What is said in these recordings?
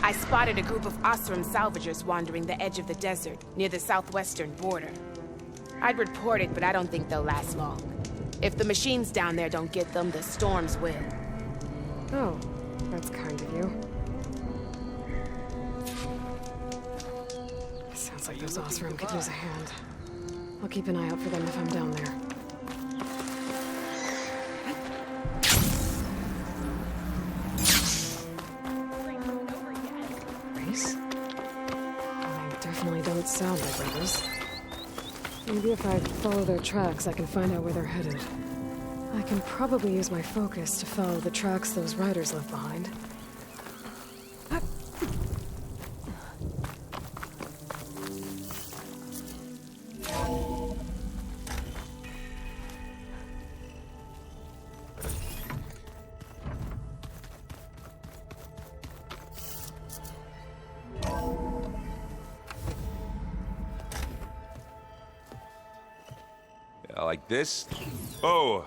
I spotted a group of Osram salvagers wandering the edge of the desert near the southwestern border. I'd report it, but I don't think they'll last long. If the machines down there don't get them, the storms will. Oh, that's kind of you. Sounds like those Osram could use a hand. I'll keep an eye out for them if I'm down there. Race? They definitely don't sound like rebels. Maybe if I follow their tracks, I can find out where they're headed. I can probably use my focus to follow the tracks those riders left behind. Like this? Oh,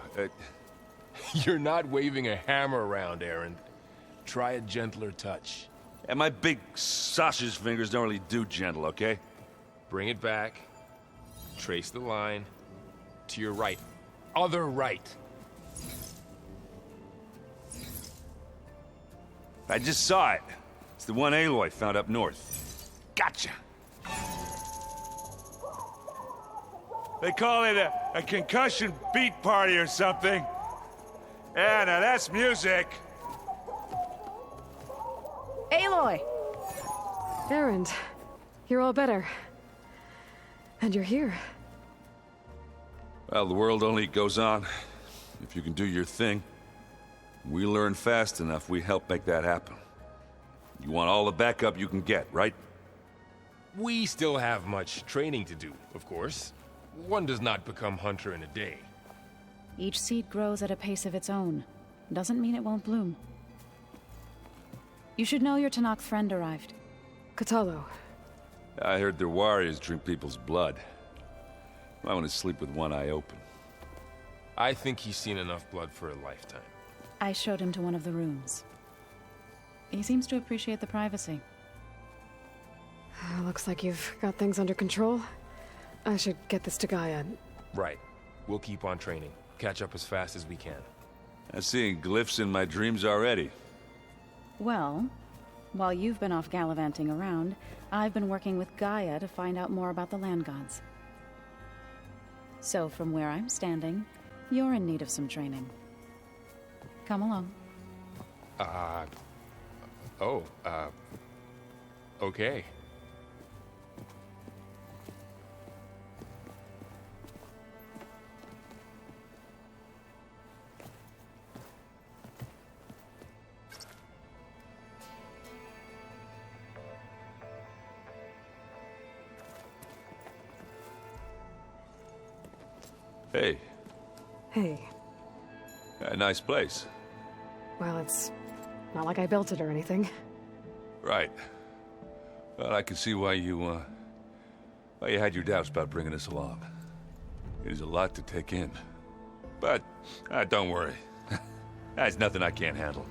You're not waving a hammer around, Aaron. Try a gentler touch. and my big sausage fingers don't really do gentle, okay? Bring it back. Trace the line. To your right. Other right. I just saw it. It's the one Aloy found up north. Gotcha! They call it a concussion beat party or something. Yeah, now that's music. Aloy! Aaron, you're all better. And you're here. Well, the world only goes on if you can do your thing. We learn fast enough, we help make that happen. You want all the backup you can get, right? We still have much training to do, of course. One does not become hunter in a day. Each seed grows at a pace of its own. Doesn't mean it won't bloom. You should know your Tanakh friend arrived. Katalo. I heard their warriors drink people's blood. I want to sleep with one eye open. I think he's seen enough blood for a lifetime. I showed him to one of the rooms. He seems to appreciate the privacy. Looks like you've got things under control. I should get this to Gaia. Right. We'll keep on training. Catch up as fast as we can. I'm seeing glyphs in my dreams already. Well, while you've been off gallivanting around, I've been working with Gaia to find out more about the land gods. So from where I'm standing, you're in need of some training. Come along. Okay. Hey, Hey. a nice place. Well, it's not like I built it or anything. Right. Well, I can see why you had your doubts about bringing us along. It is a lot to take in. But, don't worry. That's nothing I can't handle.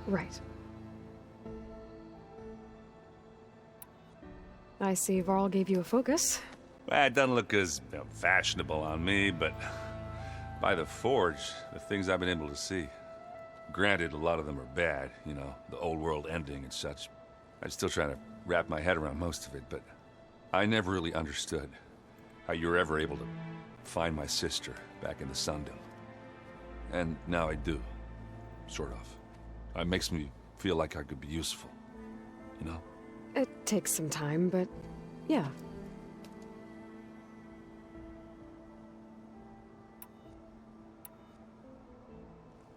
Right. I see Varl gave you a focus. Well, it doesn't look as fashionable on me, but by the Forge, the things I've been able to see. Granted, a lot of them are bad, you know, the old world ending and such. I'm still trying to wrap my head around most of it, but I never really understood how you were ever able to find my sister back in the Sundom. And now I do, sort of. It makes me feel like I could be useful, you know? It takes some time, but yeah.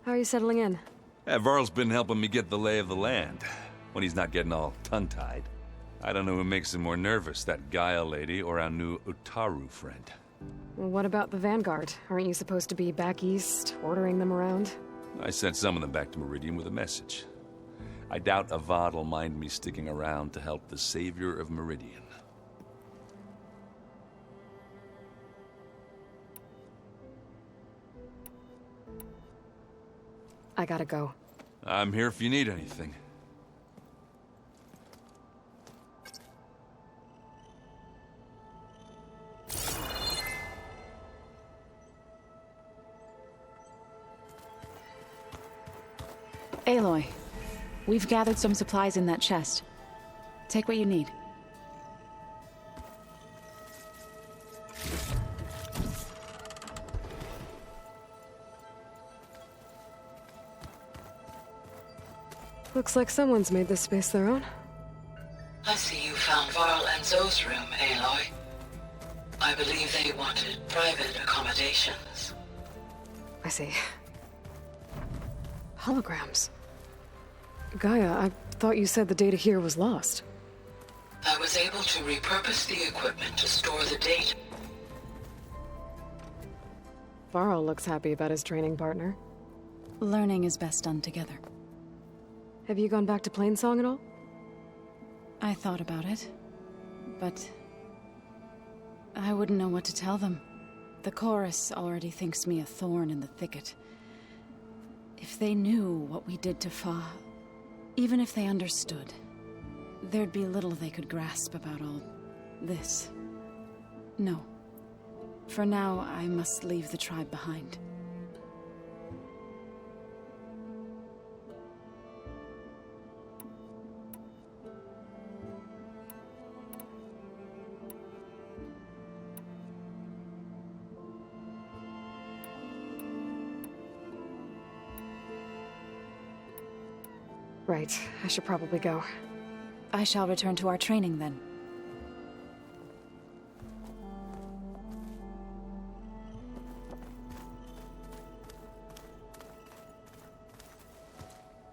How are you settling in? Varl's been helping me get the lay of the land, when he's not getting all tongue-tied. I don't know who makes him more nervous, that Gaia lady or our new Utaru friend. Well, what about the Vanguard? Aren't you supposed to be back east, ordering them around? I sent some of them back to Meridian with a message. I doubt Avad will mind me sticking around to help the savior of Meridian. I gotta go. I'm here if you need anything. Aloy, we've gathered some supplies in that chest. Take what you need. Looks like someone's made this space their own. I see you found Varl and Zoe's room, Aloy. I believe they wanted private accommodations. I see. Holograms. Gaia, I thought you said the data here was lost. I was able to repurpose the equipment to store the data. Varl looks happy about his training partner. Learning is best done together. Have you gone back to Plainsong at all? I thought about it, but I wouldn't know what to tell them. The chorus already thinks me a thorn in the thicket. If they knew what we did to Fa, even if they understood, there'd be little they could grasp about all this. No. For now, I must leave the tribe behind. Right, I should probably go. I shall return to our training then.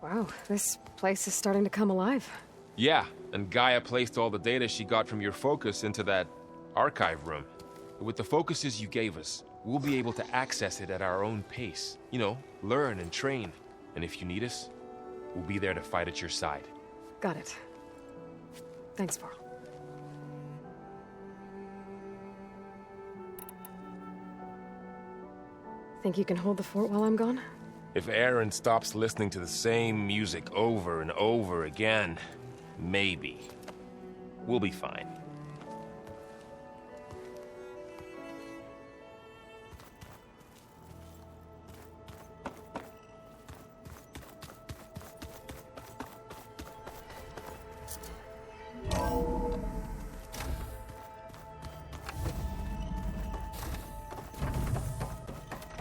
Wow, this place is starting to come alive. Yeah, and Gaia placed all the data she got from your focus into that archive room. With the focuses you gave us, we'll be able to access it at our own pace. You know, learn and train. And if you need us, we'll be there to fight at your side. Got it. Thanks, Varl. Think you can hold the fort while I'm gone? If Aaron stops listening to the same music over and over again, maybe. We'll be fine.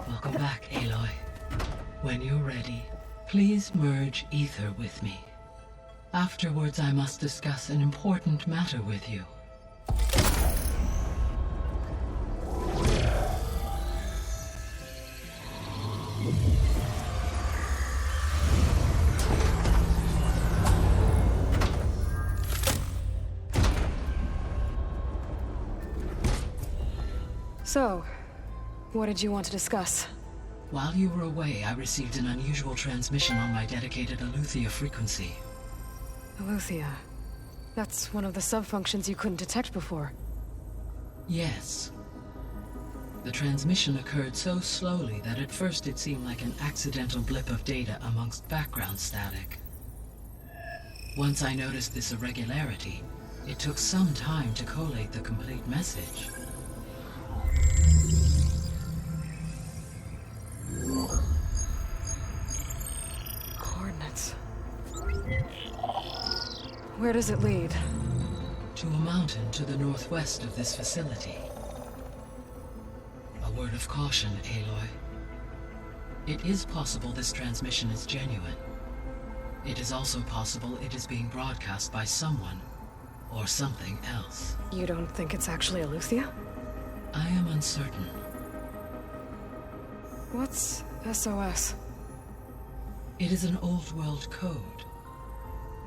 Welcome back, Aloy. When you're ready, please merge ether with me. Afterwards, I must discuss an important matter with you. So, what did you want to discuss? While you were away, I received an unusual transmission on my dedicated Aletheia frequency. Aletheia. That's one of the sub-functions you couldn't detect before. Yes. The transmission occurred so slowly that at first it seemed like an accidental blip of data amongst background static. Once I noticed this irregularity, it took some time to collate the complete message. Coordinates. Where does it lead? To a mountain to the northwest of this facility. A word of caution, Aloy. It is possible this transmission is genuine. It is also possible it is being broadcast by someone or something else. You don't think it's actually Aletheia? I am uncertain. What's SOS? It is an old-world code.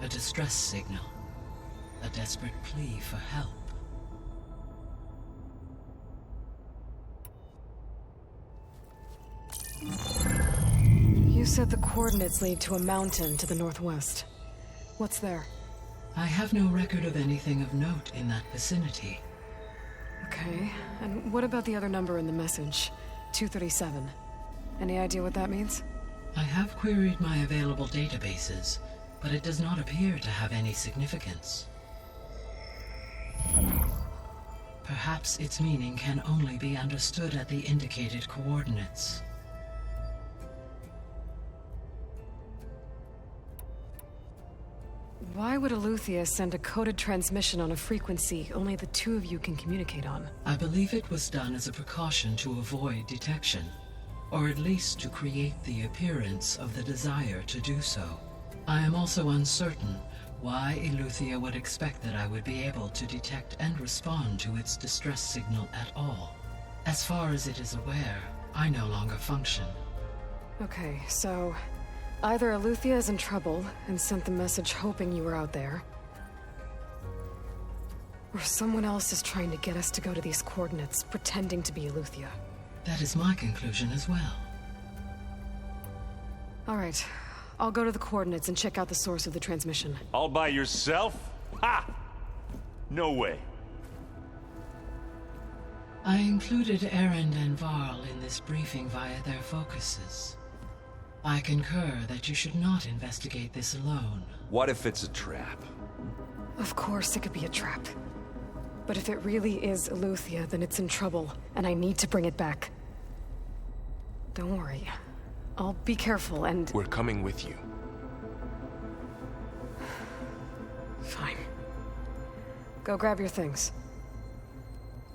A distress signal. A desperate plea for help. You said the coordinates lead to a mountain to the northwest. What's there? I have no record of anything of note in that vicinity. Okay, and what about the other number in the message? 237. Any idea what that means? I have queried my available databases, but it does not appear to have any significance. Perhaps its meaning can only be understood at the indicated coordinates. Why would Eleuthia send a coded transmission on a frequency only the two of you can communicate on? I believe it was done as a precaution to avoid detection, or at least to create the appearance of the desire to do so. I am also uncertain why Eleuthia would expect that I would be able to detect and respond to its distress signal at all. As far as it is aware, I no longer function. Okay, so either Eleuthia is in trouble and sent the message hoping you were out there, or someone else is trying to get us to go to these coordinates, pretending to be Eleuthia. That is my conclusion as well. All right, I'll go to the coordinates and check out the source of the transmission. All by yourself? Ha! No way. I included Erend and Varl in this briefing via their focuses. I concur that you should not investigate this alone. What if it's a trap? Of course it could be a trap. But if it really is Eleuthia, then it's in trouble, and I need to bring it back. Don't worry. I'll be careful and... We're coming with you. Fine. Go grab your things.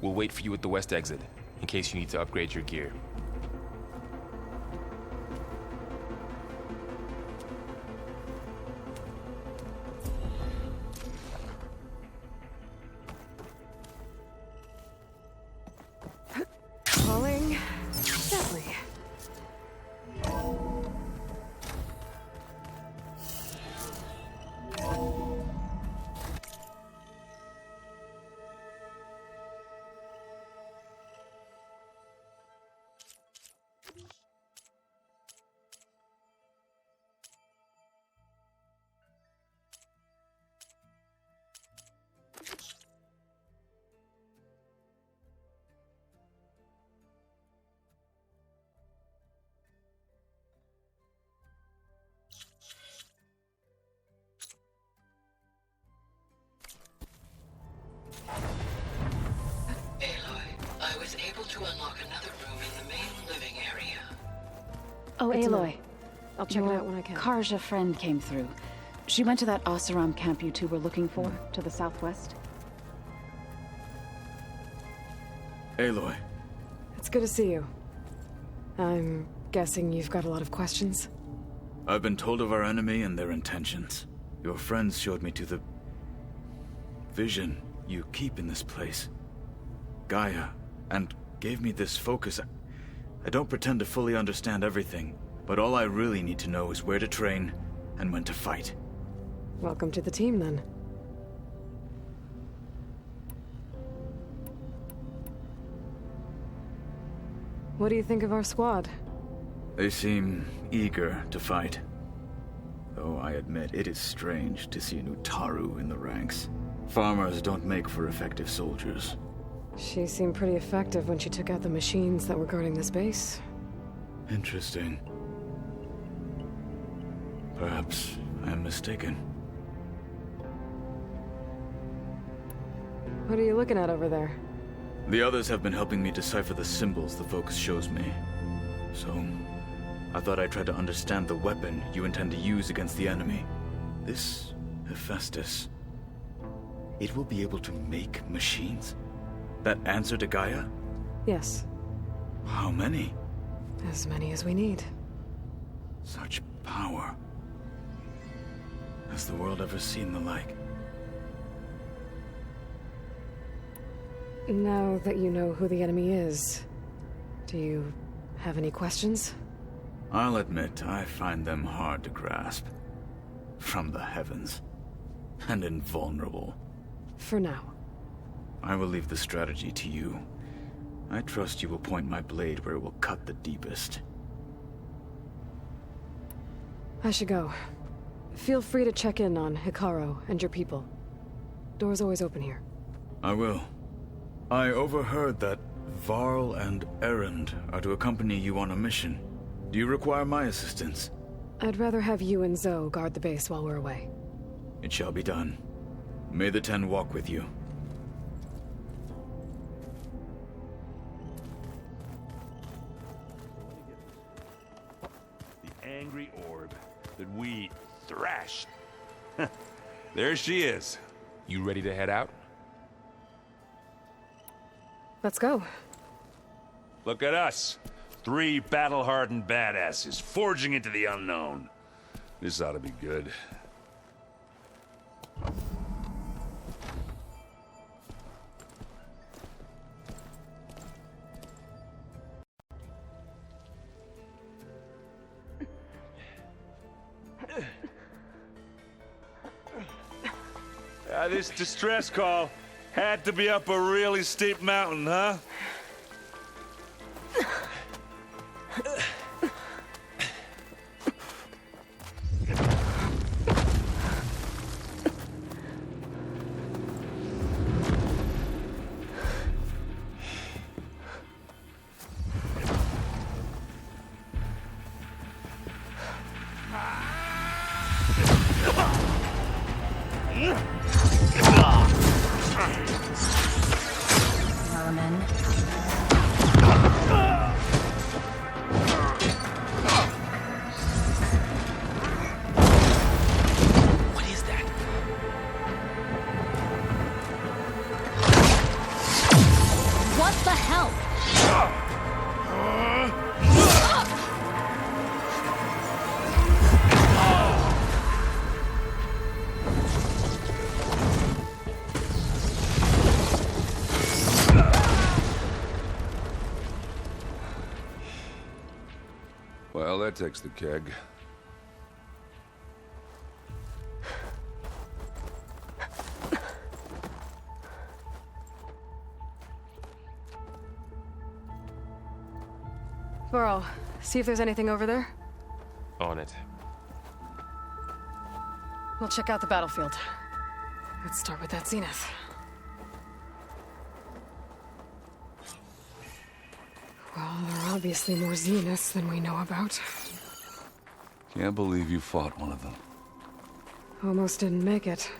We'll wait for you at the west exit, in case you need to upgrade your gear. Falling gently. I was able to unlock another room in the main living area. Oh, It's Aloy. I'll check it out when I can. Karja friend came through. She went to that Oseram camp you two were looking for, to the southwest. Aloy. It's good to see you. I'm guessing you've got a lot of questions? I've been told of our enemy and their intentions. Your friends showed me to the vision you keep in this place, Gaia, and gave me this focus. I don't pretend to fully understand everything, but all I really need to know is where to train and when to fight. Welcome to the team, then. What do you think of our squad? They seem eager to fight. Though I admit it is strange to see a new Taru in the ranks. Farmers don't make for effective soldiers. She seemed pretty effective when she took out the machines that were guarding this base. Interesting. Perhaps I am mistaken. What are you looking at over there? The others have been helping me decipher the symbols the focus shows me. So, I thought I'd try to understand the weapon you intend to use against the enemy. This Hephaestus. It will be able to make machines? That answer to Gaia? Yes, How many? as many as we need. Such power. Has the world ever seen the like? Now that you know who the enemy is, do you have any questions? I'll admit, I find them hard to grasp. From the heavens. And invulnerable. For now. I will leave the strategy to you. I trust you will point my blade where it will cut the deepest. I should go. Feel free to check in on Hikaru and your people. Door's always open here. I will. I overheard that Varl and Erend are to accompany you on a mission. Do you require my assistance? I'd rather have you and Zoe guard the base while we're away. It shall be done. May the Ten walk with you. The angry orb that we thrashed. There she is. You ready to head out? Let's go. Look at us. 3 battle-hardened badasses forging into the unknown. This ought to be good. This distress call had to be up a really steep mountain, huh? Well, that takes the keg. Burrow, see if there's anything over there. On it. We'll check out the battlefield. Let's start with that zenith. Well, there are obviously more zeniths than we know about. Can't believe you fought one of them. Almost didn't make it.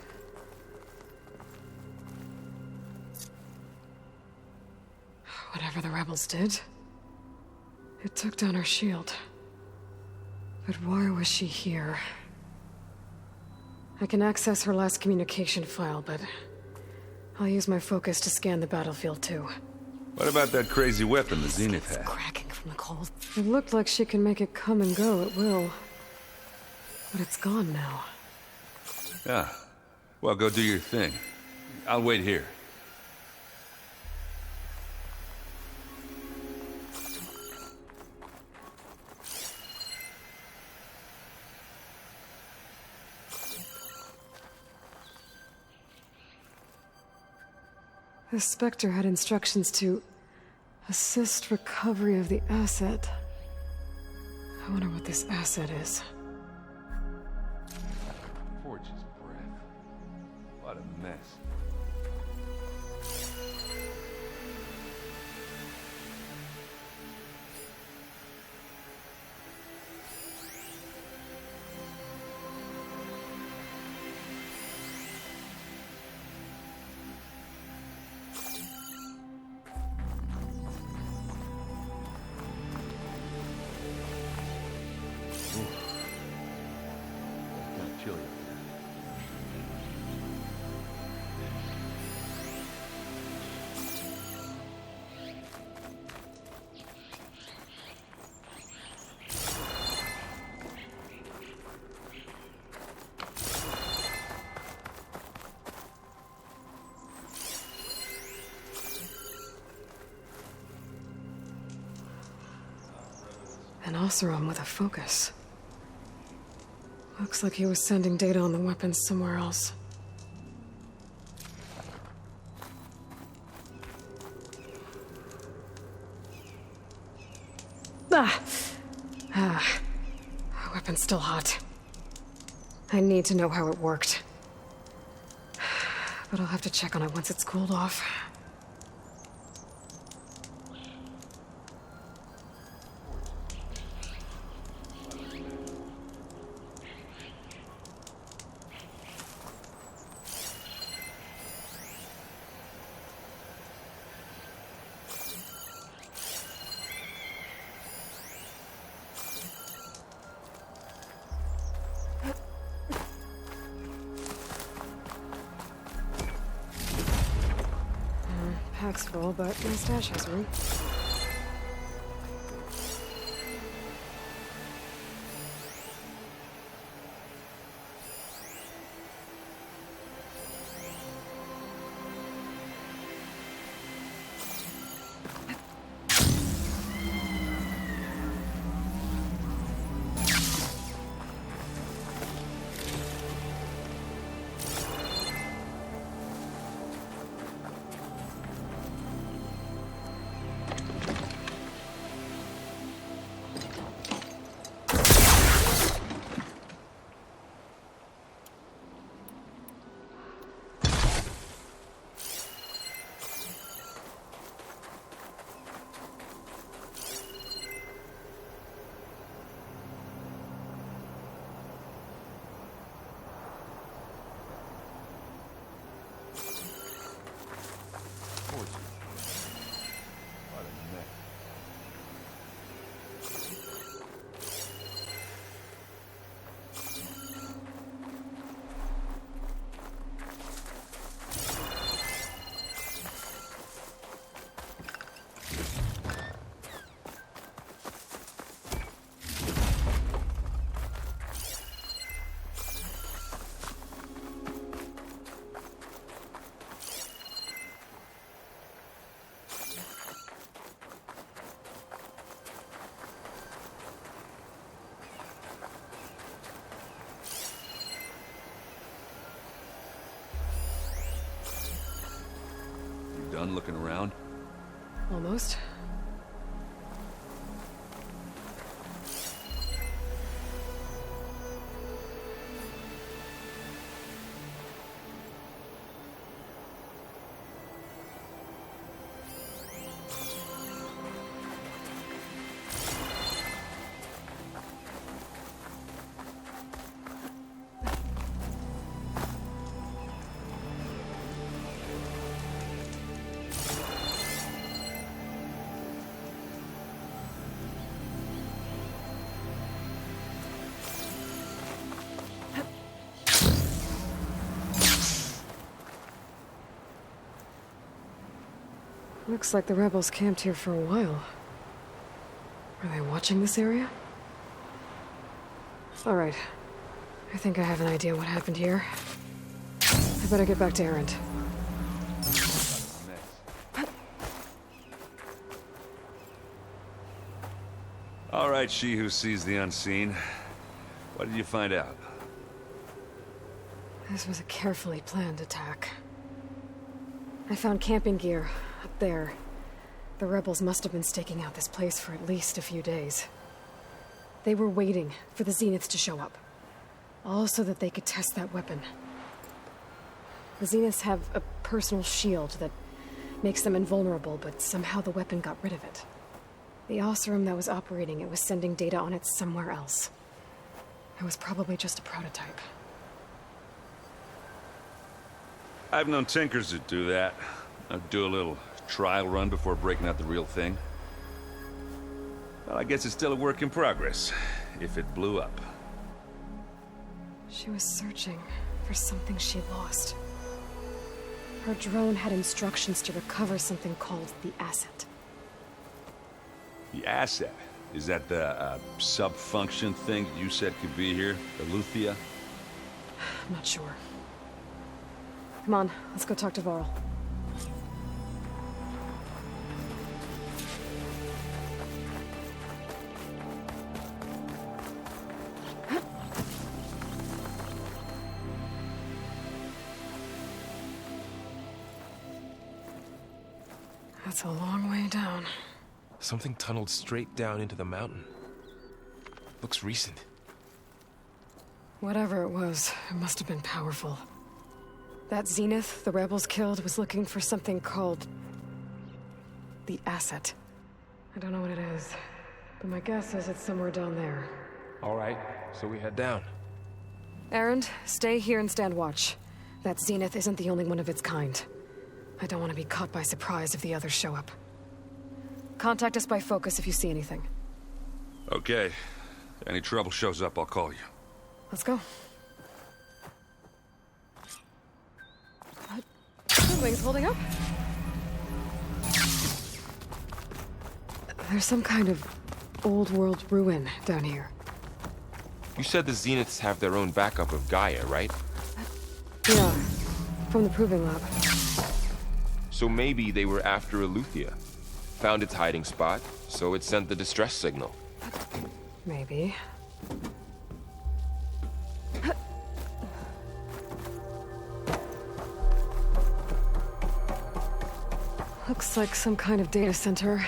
Whatever the rebels did, it took down her shield. But why was she here? I can access her last communication file, but I'll use my focus to scan the battlefield too. What about that crazy weapon the Zenith had? Cracking from the cold. It looked like she can make it come and go at will. But it's gone now. Yeah. Well, go do your thing. I'll wait here. The Spectre had instructions to assist recovery of the asset. I wonder what this asset is. Forge's breath. What a mess. An Oseram with a focus. Looks like he was sending data on the weapons somewhere else. Weapon's still hot. I need to know how it worked. But I'll have to check on it once it's cooled off. now, but my stash has room. Done looking around? Almost. Looks like the rebels camped here for a while. Are they watching this area? All right. I think I have an idea what happened here. I better get back to Erend. All right, she who sees the unseen. What did you find out? This was a carefully planned attack. I found camping gear up there. The rebels must have been staking out this place for at least a few days. They were waiting for the Zeniths to show up. All so that they could test that weapon. The Zeniths have a personal shield that makes them invulnerable, but somehow the weapon got rid of it. The Oseram that was operating it was sending data on it somewhere else. It was probably just a prototype. I've known tinkers that do that. I'd do a little trial run before breaking out the real thing. Well, I guess it's still a work in progress, if it blew up. She was searching for something she lost. Her drone had instructions to recover something called the asset. The asset? Is that the sub-function thing you said could be here? The Luthia? I'm not sure. Come on, let's go talk to Varl. That's a long way down. Something tunneled straight down into the mountain. Looks recent. Whatever it was, it must have been powerful. That Zenith the rebels killed was looking for something called the asset. I don't know what it is, but my guess is it's somewhere down there. All right, so we head down. Erend, stay here and stand watch. That Zenith isn't the only one of its kind. I don't want to be caught by surprise if the others show up. Contact us by focus if you see anything. Okay. If any trouble shows up, I'll call you. Let's go. What? The wing's holding up? There's some kind of old world ruin down here. You said the Zeniths have their own backup of Gaia, right? Yeah, from the Proving Lab. So maybe they were after Eleuthia. Found its hiding spot, so it sent the distress signal. Maybe. Looks like some kind of data center.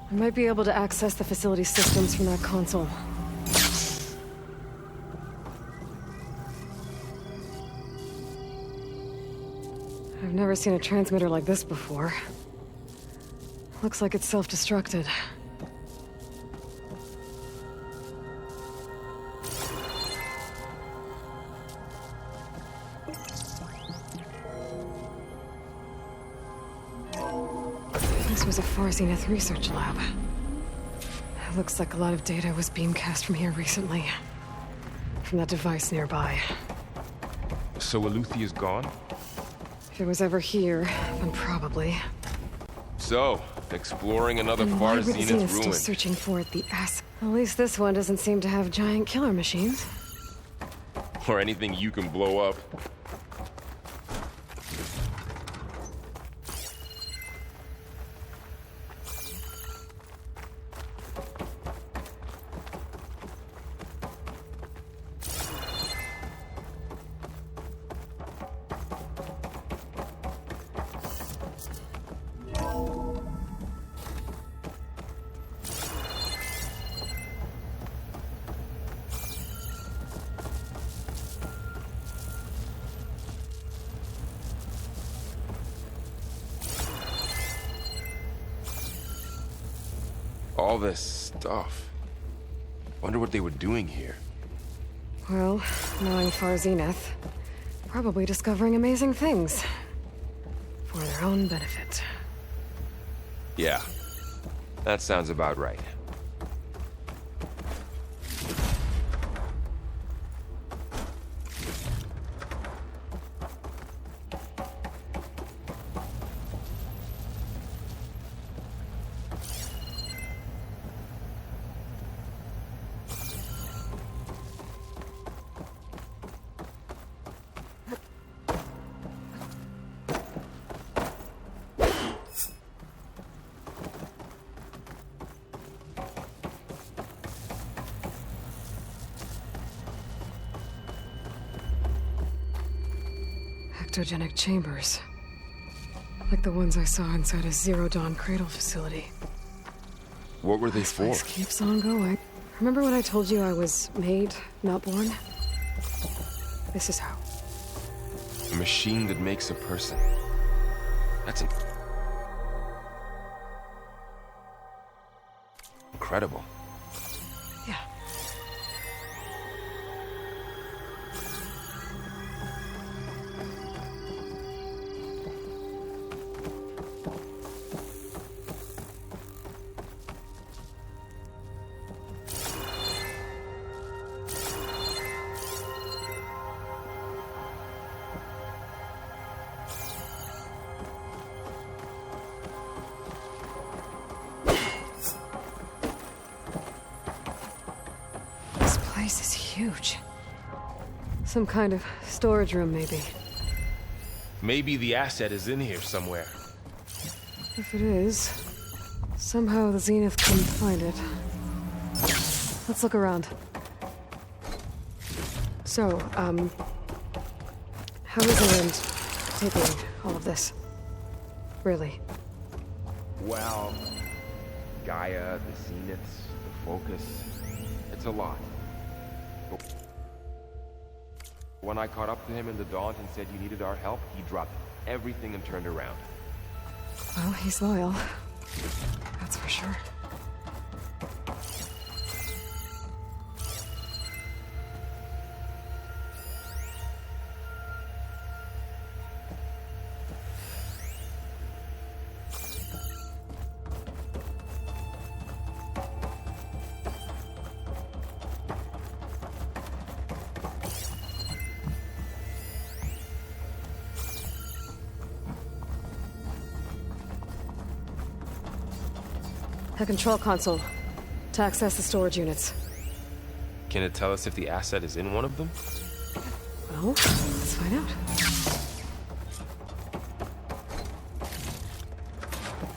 I might be able to access the facility systems from that console. I've never seen a transmitter like this before. Looks like it's self-destructed. This was a Far Zenith research lab. It looks like a lot of data was beamcast from here recently. From that device nearby. So Eleuthia's gone? If it was ever here, then probably. So, exploring another And why Far were the Zenith Zeniths still ruin. searching for it, the ass? At least this one doesn't seem to have giant killer machines. Or anything you can blow up. All this stuff. Wonder what they were doing here. Well, knowing Far Zenith, probably discovering amazing things. For their own benefit. Yeah, that sounds about right. Ectogenic chambers. Like the ones I saw inside a Zero Dawn cradle facility. What were they This for? place keeps on going. Remember when I told you I was made, not born? This is how. A machine that makes a person. That's incredible. Yeah. This place is huge. Some kind of storage room, maybe. Maybe the asset is in here somewhere. If it is, somehow the Zenith couldn't find it. Let's look around. So, how is Erend taking all of this? Really? Well, Gaia, the Zeniths, the Focus, it's a lot. But when I caught up to him in the Daunt and said you needed our help, he dropped everything and turned around. Well, he's loyal. That's for sure. A control console to access the storage units. Can it tell us if the asset is in one of them? Well, let's find out.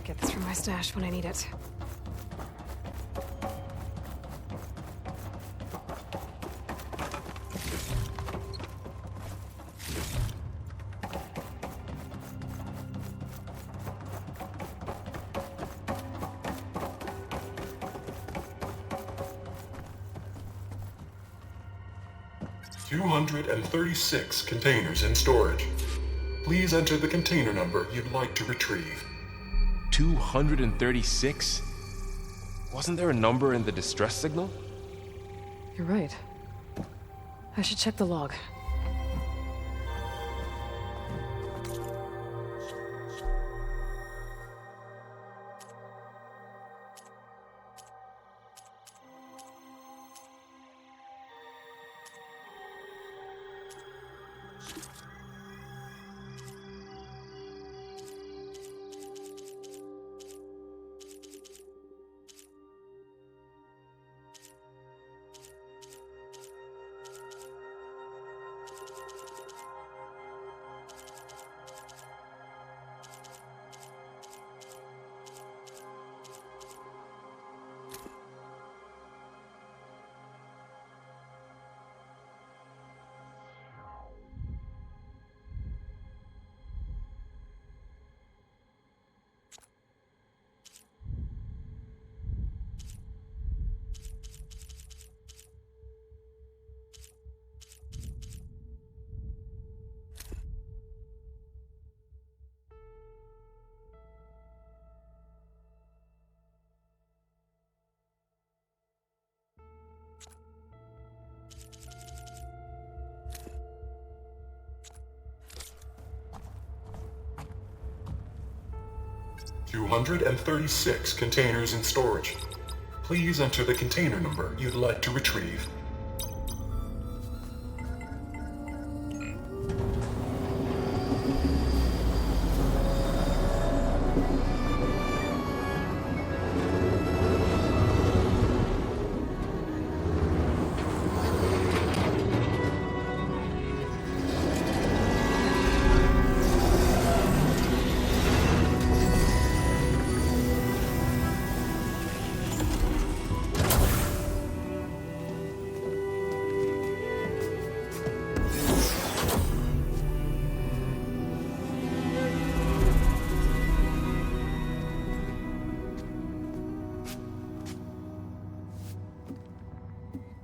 Get this from my stash when I need it. $236 containers in storage. Please enter the container number you'd like to retrieve. 236? Wasn't there a number in the distress signal? You're right. I should check the log. $236 containers in storage. Please enter the container number you'd like to retrieve.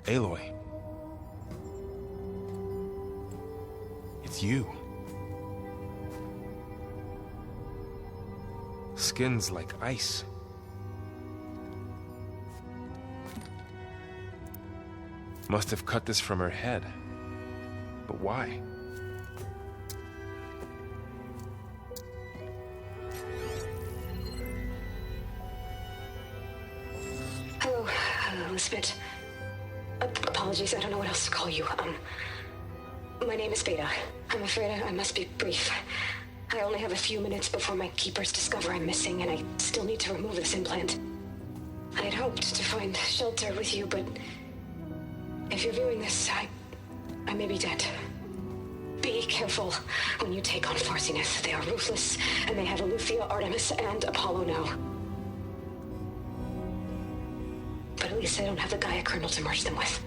Aloy. It's you. Skin's like ice. Must have cut this from her head. But why? Hello, Elizabeth. Apologies, I don't know what else to call you. My name is Beta. I'm afraid I must be brief. I only have a few minutes before my keepers discover I'm missing, and I still need to remove this implant. I had hoped to find shelter with you, but if you're viewing this, I may be dead. Be careful when you take on Farsiness. They are ruthless, and they have Aletheia, Artemis, and Apollo now. But at least I don't have the Gaia kernel to merge them with.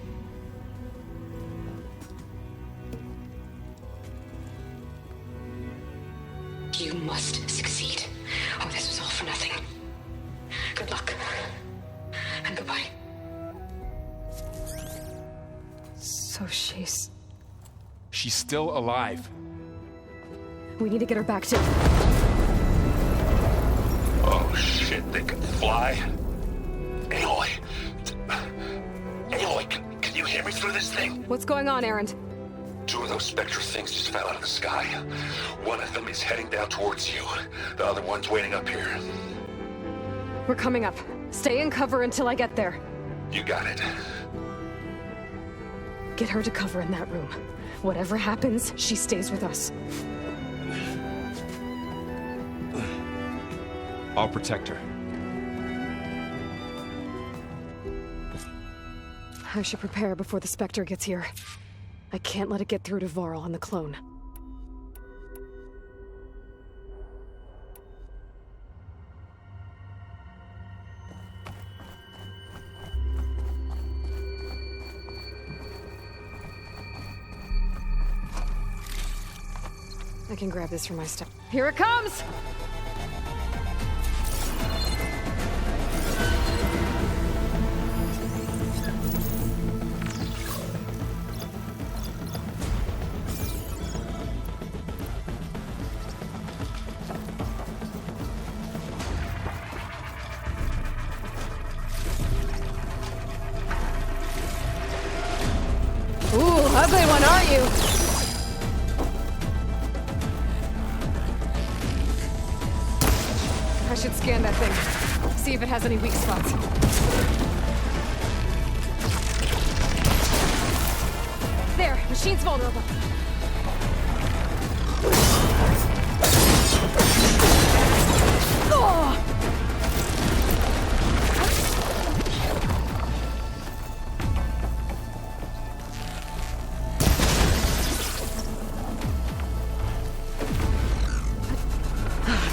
You must succeed, or this was all for nothing. Good luck, and goodbye. So she's... She's still alive. We need to get her back to... Oh shit, they can fly? Aloy! Aloy, can you hear me through this thing? What's going on, Erend? Two of those Spectre things just fell out of the sky. One of them is heading down towards you. The other one's waiting up here. We're coming up. Stay in cover until I get there. You got it. Get her to cover in that room. Whatever happens, she stays with us. I'll protect her. I should prepare before the Spectre gets here. I can't let it get through to Varl on the clone. I can grab this for my stuff. Here it comes! Ooh, ugly one, aren't you? I should scan that thing. See if it has any weak spots. There, machine's vulnerable. Oh!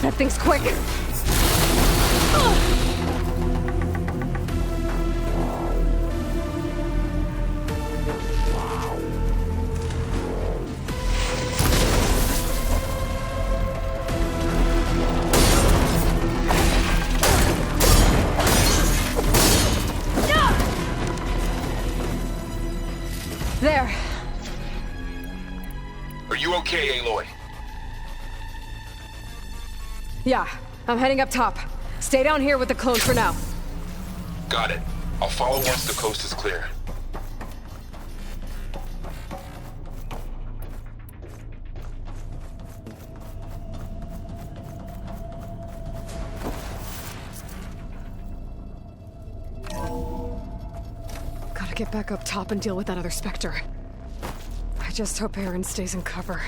That thing's quick. There. Are you okay, Aloy? Yeah, I'm heading up top. Stay down here with the clone for now. Got it. I'll follow once the coast is clear. Gotta get back up top and deal with that other Spectre. I just hope Aaron stays in cover.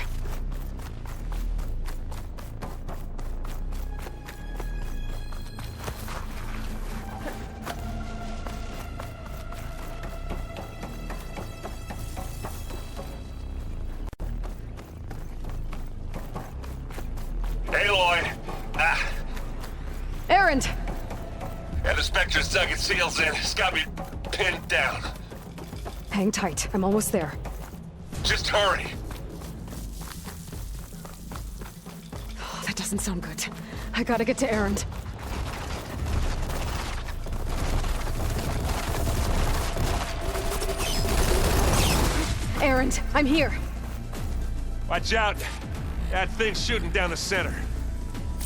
Aloy! Aaron! Yeah, the Spectre's dug its heels in. It's got me pinned down. Hang tight. I'm almost there. Just hurry. Oh, that doesn't sound good. I gotta get to Aaron. Aaron, I'm here. Watch out. That thing's shooting down the center.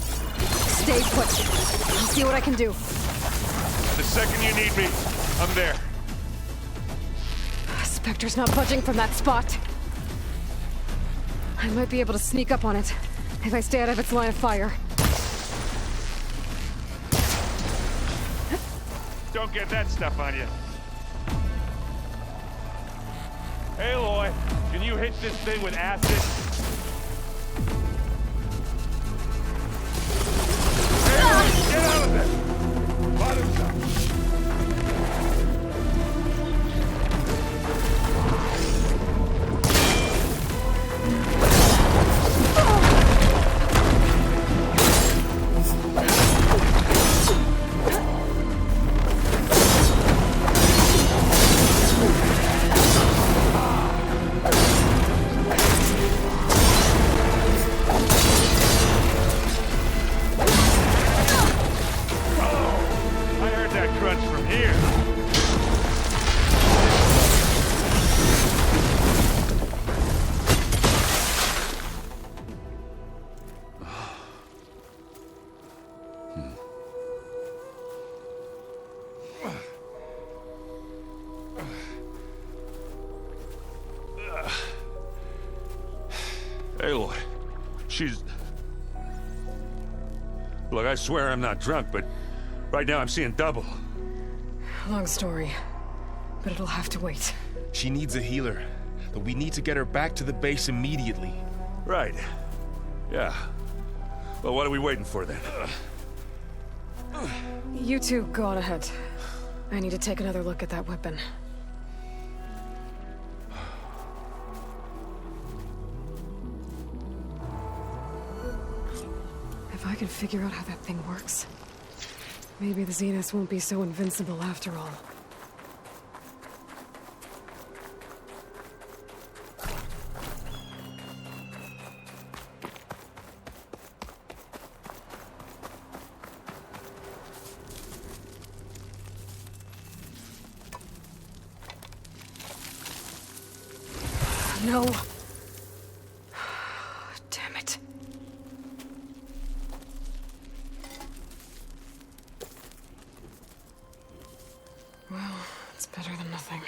Stay put. I'll see what I can do. The second you need me, I'm there. Spectre's not budging from that spot. I might be able to sneak up on it if I stay out of its line of fire. Don't get that stuff on you. Aloy, can you hit this thing with acid? Aloy, get out of there! Bottoms up. Aloy, she's... Look, I swear I'm not drunk, but right now I'm seeing double. Long story, but it'll have to wait. She needs a healer, but we need to get her back to the base immediately. Right. Yeah. Well, what are we waiting for then? You two go on ahead. I need to take another look at that weapon. I can figure out how that thing works, maybe the Zeniths won't be so invincible after all. No. Damn it. Well, it's better than nothing.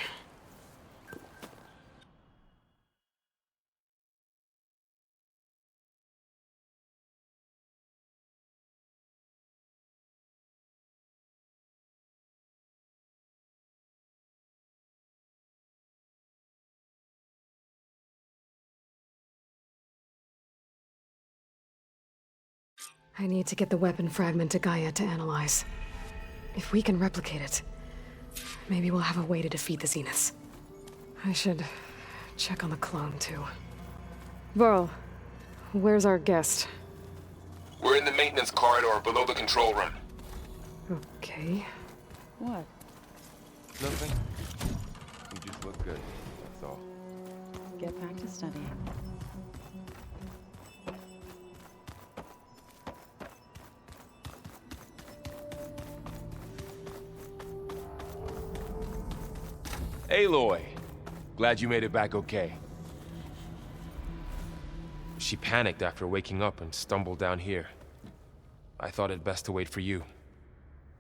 I need to get the weapon fragment to Gaia to analyze. If we can replicate it, maybe we'll have a way to defeat the Zeniths. I should check on the clone, too. Varl, where's our guest? We're in the maintenance corridor below the control room. Okay. What? Nothing. You just look good, that's all. Get back to studying. Aloy! Glad you made it back okay. She panicked after waking up and stumbled down here. I thought it best to wait for you.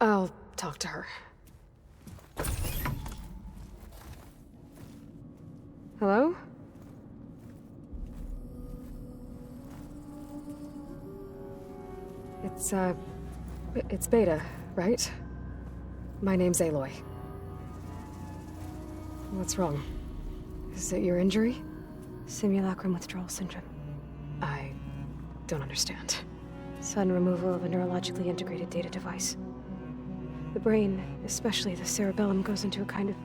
I'll talk to her. Hello? It's Beta, right? My name's Aloy. What's wrong? Is it your injury? Simulacrum withdrawal syndrome. I don't understand. Sudden removal of a neurologically integrated data device. The brain, especially the cerebellum, goes into a kind of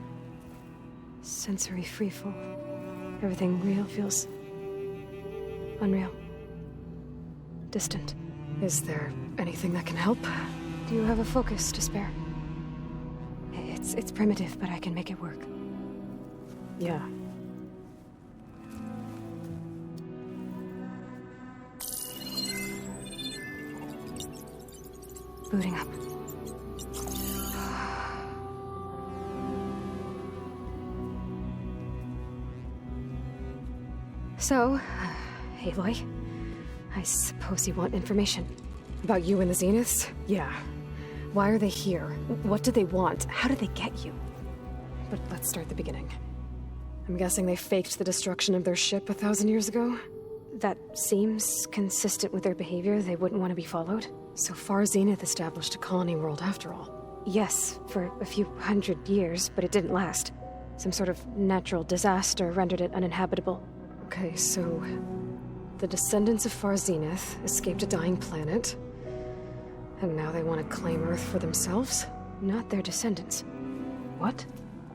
sensory freefall. Everything real feels unreal. Distant. Is there anything that can help? Do you have a focus to spare? It's primitive, but I can make it work. Yeah. Booting up. So, Aloy, I suppose you want information. About you and the Zeniths? Yeah. Why are they here? What do they want? How did they get you? But let's start at the beginning. I'm guessing they faked the destruction of their ship 1,000 years ago? That seems consistent with their behavior. They wouldn't want to be followed. So far, Zenith established a colony world after all. Yes, for a few hundred years, but it didn't last. Some sort of natural disaster rendered it uninhabitable. Okay, so the descendants of Far Zenith escaped a dying planet, and now they want to claim Earth for themselves? Not their descendants. What?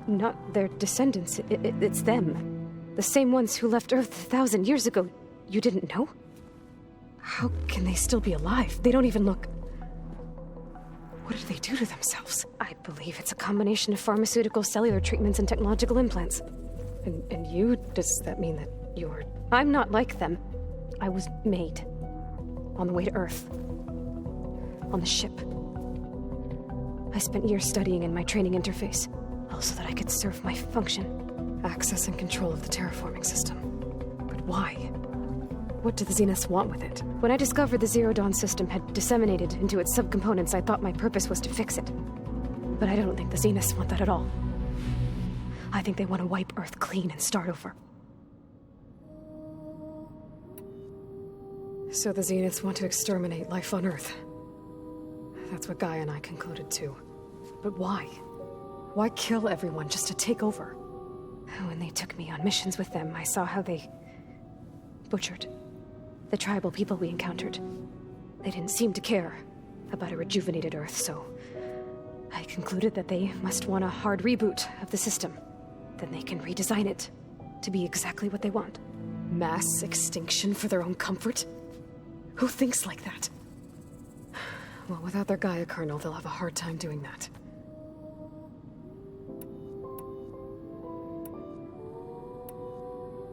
Not their descendants. It's them. The same ones who left Earth 1,000 years ago. You didn't know? How can they still be alive? They don't even look... What did they do to themselves? I believe it's a combination of pharmaceutical, cellular treatments, and technological implants. And you? Does that mean that you're... I'm not like them. I was made. On the way to Earth. On the ship. I spent years studying in my training interface, all so that I could serve my function. Access and control of the terraforming system. But why? What do the Zeniths want with it? When I discovered the Zero Dawn system had disseminated into its subcomponents, I thought my purpose was to fix it. But I don't think the Zeniths want that at all. I think they want to wipe Earth clean and start over. So the Zeniths want to exterminate life on Earth. That's what Gaia and I concluded too. But why? Why kill everyone just to take over? When they took me on missions with them, I saw how they butchered the tribal people we encountered. They didn't seem to care about a rejuvenated Earth, so I concluded that they must want a hard reboot of the system. Then they can redesign it to be exactly what they want. Mass extinction for their own comfort? Who thinks like that? Well, without their Gaia kernel, they'll have a hard time doing that.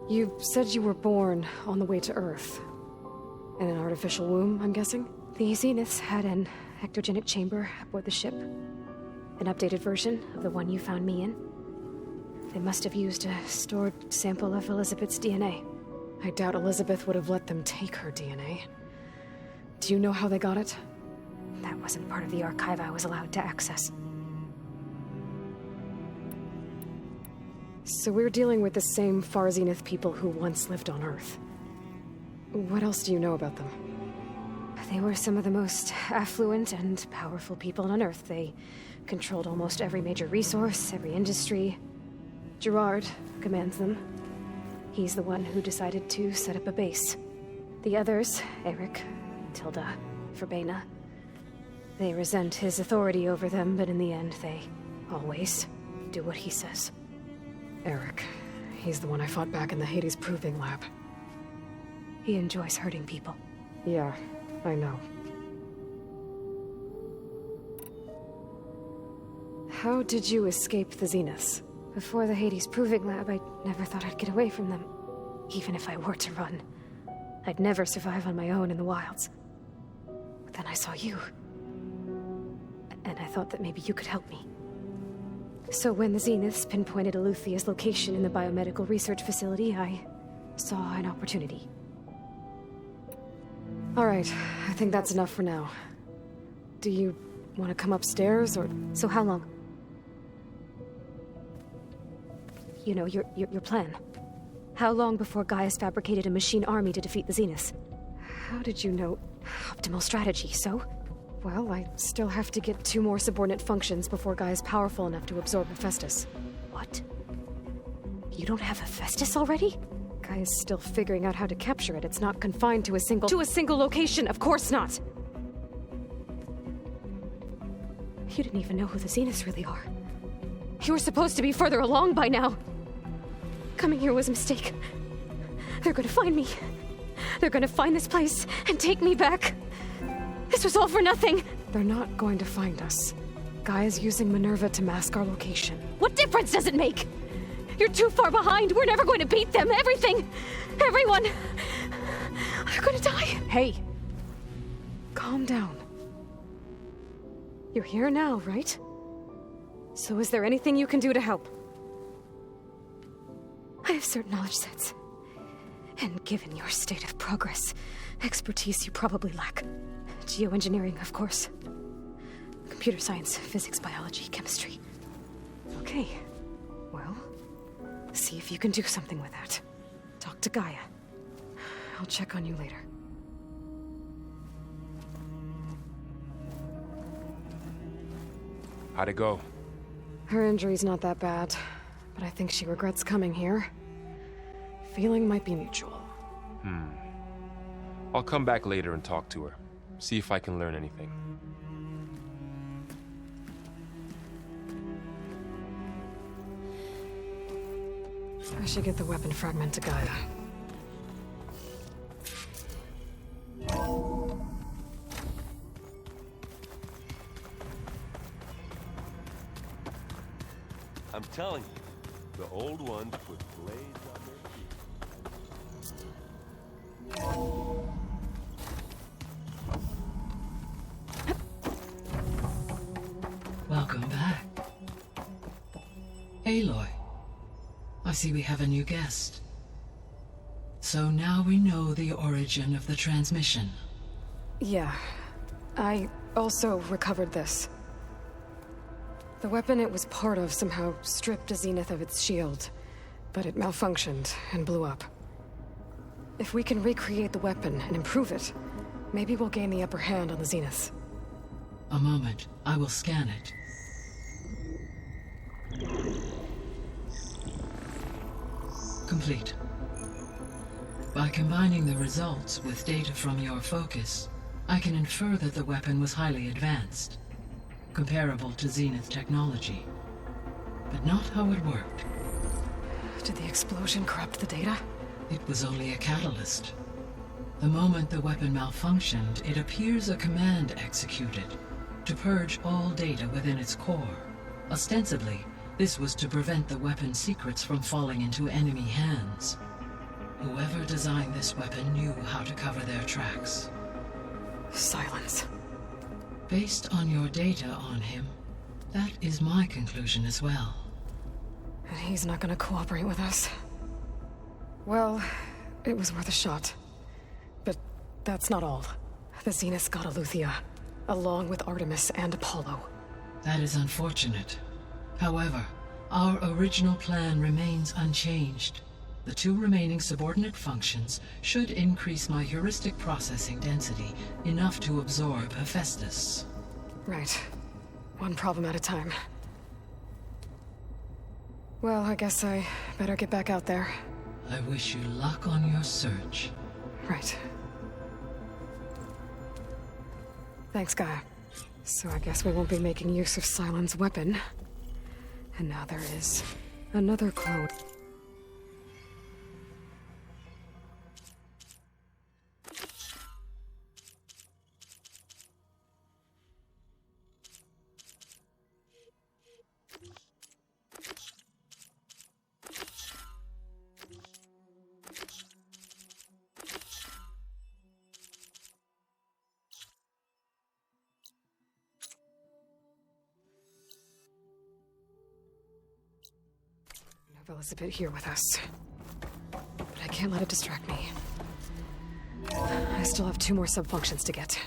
You said you were born on the way to Earth. In an artificial womb, I'm guessing? The Zeniths had an ectogenic chamber aboard the ship. An updated version of the one you found me in. They must have used a stored sample of Elizabeth's DNA. I doubt Elizabeth would have let them take her DNA. Do you know how they got it? That wasn't part of the archive I was allowed to access. So we're dealing with the same Far Zenith people who once lived on Earth. What else do you know about them? They were some of the most affluent and powerful people on Earth. They controlled almost every major resource, every industry. Gerard commands them. He's the one who decided to set up a base. The others, Eric, Tilda, Verbena, they resent his authority over them, but in the end, they always do what he says. Eric. He's the one I fought back in the Hades Proving Lab. He enjoys hurting people. Yeah, I know. How did you escape the Zeniths? Before the Hades Proving Lab, I never thought I'd get away from them. Even if I were to run. I'd never survive on my own in the wilds. But then I saw you. And I thought that maybe you could help me. So when the Zeniths pinpointed Eluthia's location in the biomedical research facility, I saw an opportunity. All right, I think that's enough for now. Do you want to come upstairs, or... So how long? You know, your plan. How long before Gaia's fabricated a machine army to defeat the Zeniths? How did you know? Optimal strategy, so? Well, I still have to get 2 more subordinate functions before Gaia's powerful enough to absorb Hephaestus. What? You don't have Hephaestus already? Gaia's still figuring out how to capture it. It's not confined to a single... To a single location! Of course not! You didn't even know who the Zeniths really are. You were supposed to be further along by now! Coming here was a mistake. They're gonna find me. They're gonna find this place and take me back. This was all for nothing! They're not going to find us. Gaia's using Minerva to mask our location. What difference does it make? You're too far behind. We're never going to beat them. Everything. Everyone. They're gonna die. Hey. Calm down. You're here now, right? So is there anything you can do to help? I have certain knowledge sets. And given your state of progress, expertise you probably lack. Geoengineering, of course. Computer science, physics, biology, chemistry. Okay. Well, see if you can do something with that. Talk to Gaia. I'll check on you later. How'd it go? Her injury's not that bad, but I think she regrets coming here. Feeling might be mutual. I'll come back later and talk to her. See if I can learn anything. I should get the weapon fragment to Gaia. I'm telling you, the old ones put blades on their Welcome back. Aloy, I see we have a new guest. So now we know the origin of the transmission. Yeah. I also recovered this. The weapon it was part of somehow stripped a Zenith of its shield, but it malfunctioned and blew up. If we can recreate the weapon and improve it, maybe we'll gain the upper hand on the Zeniths. A moment, I will scan it. Complete. By combining the results with data from your focus, I can infer that the weapon was highly advanced, comparable to Zenith technology, but not how it worked. Did the explosion corrupt the data? It was only a catalyst. The moment the weapon malfunctioned, it appears a command executed to purge all data within its core. Ostensibly, this was to prevent the weapon's secrets from falling into enemy hands. Whoever designed this weapon knew how to cover their tracks. Silence. Based on your data on him, that is my conclusion as well. And he's not gonna cooperate with us. Well, it was worth a shot. But that's not all. The Zeniths got Aletheia, along with Artemis and Apollo. That is unfortunate. However, our original plan remains unchanged. The two remaining subordinate functions should increase my heuristic processing density enough to absorb Hephaestus. Right. One problem at a time. Well, I guess I better get back out there. I wish you luck on your search. Right. Thanks, Gaia. So I guess we won't be making use of Cylon's weapon. And now there is another clone. Novella's a bit here with us. But I can't let it distract me. I still have 2 more sub-functions to get.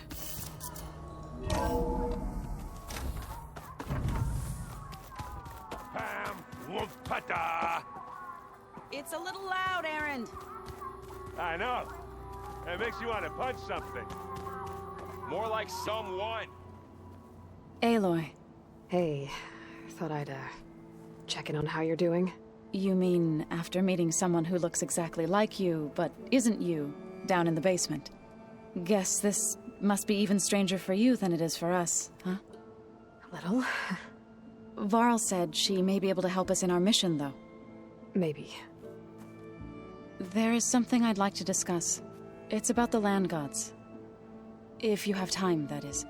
It's a little loud, Aaron. I know. It makes you want to punch something. More like someone. Aloy. Hey, thought I'd, check in on how you're doing. You mean after meeting someone who looks exactly like you, but isn't you, down in the basement? Guess this must be even stranger for you than it is for us, huh? A little. Varl said she may be able to help us in our mission, though. Maybe. There is something I'd like to discuss. It's about the land gods. If you have time, that is.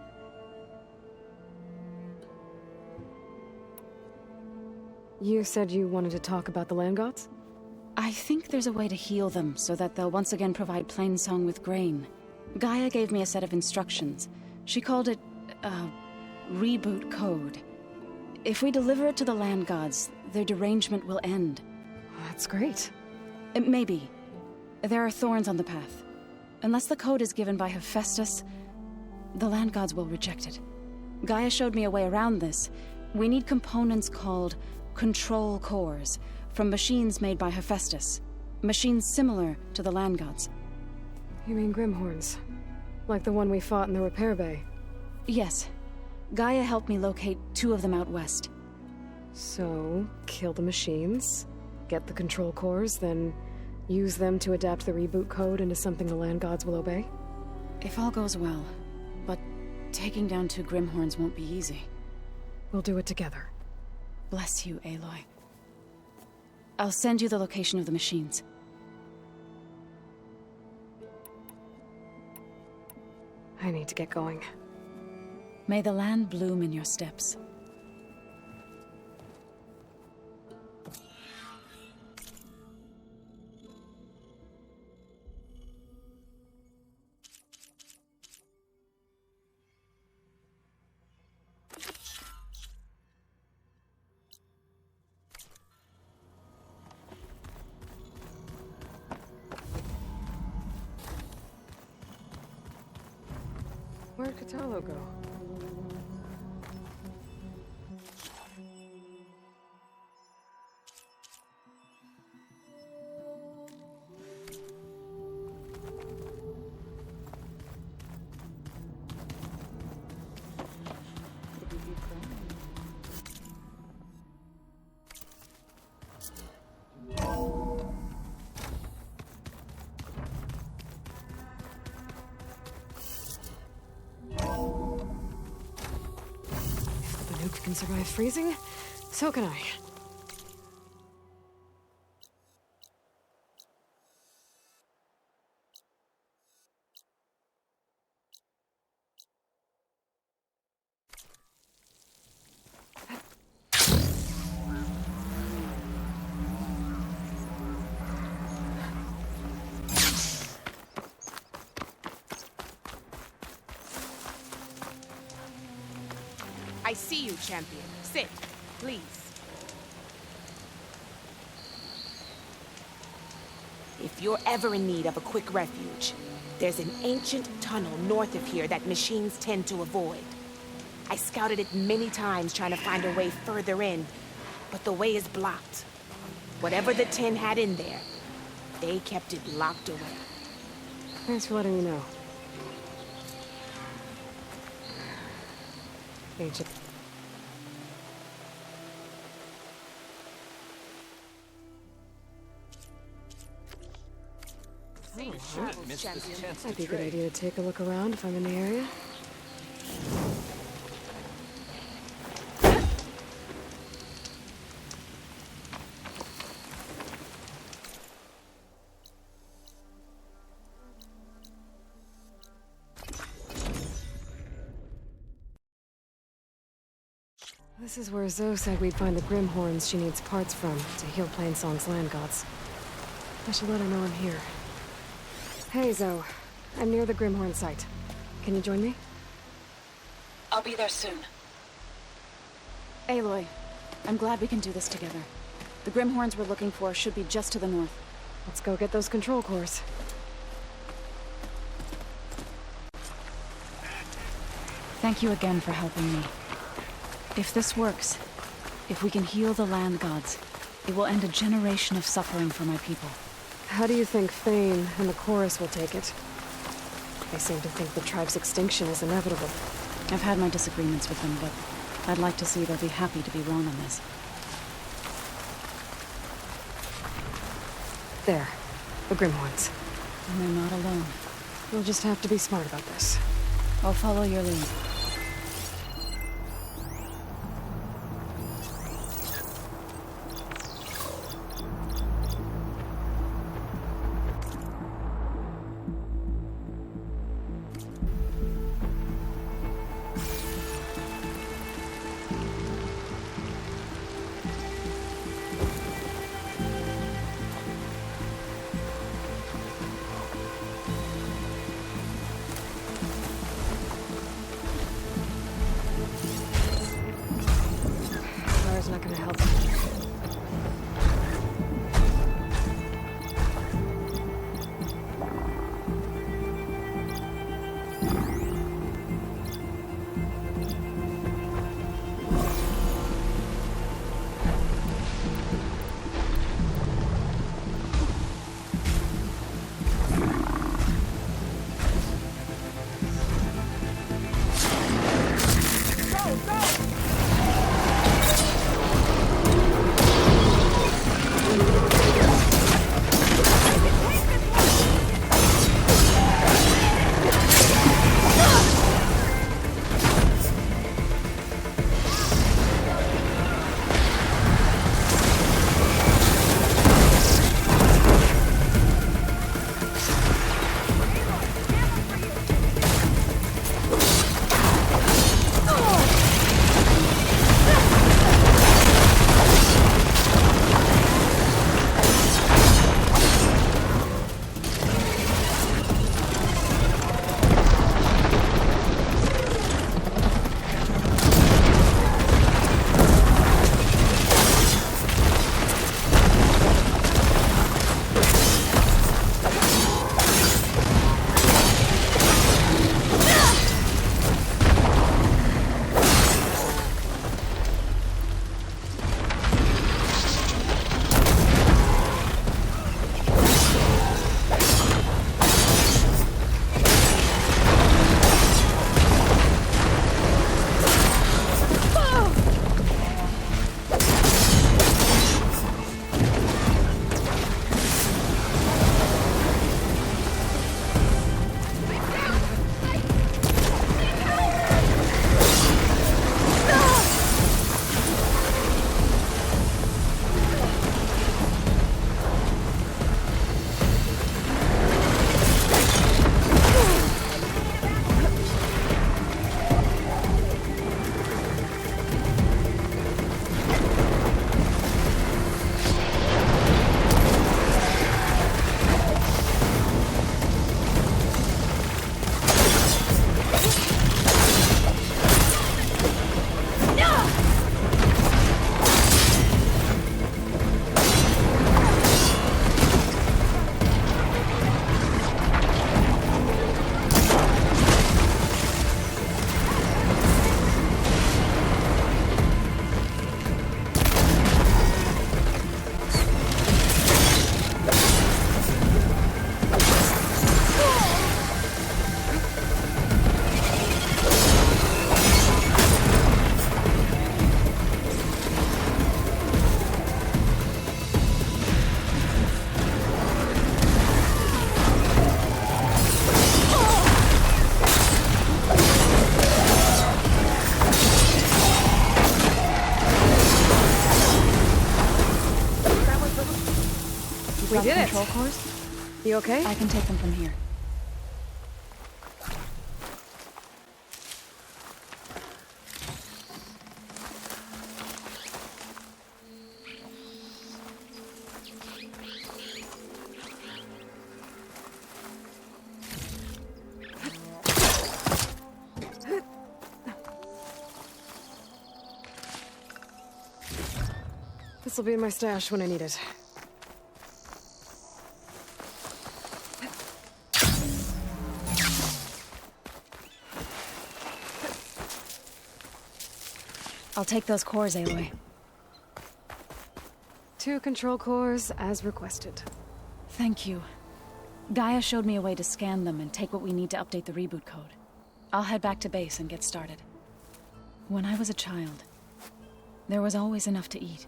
You said you wanted to talk about the land gods? I think there's a way to heal them so that they'll once again provide Plainsong with grain. Gaia gave me a set of instructions. She called it, reboot code. If we deliver it to the land gods, their derangement will end. That's great. Maybe. There are thorns on the path. Unless the code is given by Hephaestus, the land gods will reject it. Gaia showed me a way around this. We need components called control cores from machines made by Hephaestus. Machines similar to the land gods. You mean Grimhorns? Like the one we fought in the repair bay? Yes. Gaia helped me locate 2 of them out west. So, kill the machines, get the control cores, then use them to adapt the reboot code into something the land gods will obey? If all goes well. But taking down 2 Grimhorns won't be easy. We'll do it together. Bless you, Aloy. I'll send you the location of the machines. I need to get going. May the land bloom in your steps. Where'd Catalo go? If can survive freezing, so can I. I see you, champion. Sit, please. If you're ever in need of a quick refuge, there's an ancient tunnel north of here that machines tend to avoid. I scouted it many times trying to find a way further in, but the way is blocked. Whatever the tin had in there, they kept it locked away. Thanks for letting me know. Ancient. Might be a good idea to take a look around if I'm in the area. This is where Zoe said we'd find the Grimhorns she needs parts from to heal Plainsong's land gods. I should let her know I'm here. Hey, Zoe. I'm near the Grimhorn site. Can you join me? I'll be there soon. Aloy, I'm glad we can do this together. The Grimhorns we're looking for should be just to the north. Let's go get those control cores. Thank you again for helping me. If this works, if we can heal the land gods, it will end a generation of suffering for my people. How do you think Thane and the chorus will take it? They seem to think the tribe's extinction is inevitable. I've had my disagreements with them, but I'd like to see they'll be happy to be wrong on this. There. The Grimhorns. And they're not alone. We'll just have to be smart about this. I'll follow your lead. You've We got did the it. control cores? You okay? I can take them from here. This'll be in my stash when I need it. I'll take those cores, Aloy. 2 control cores, as requested. Thank you. Gaia showed me a way to scan them and take what we need to update the reboot code. I'll head back to base and get started. When I was a child, there was always enough to eat.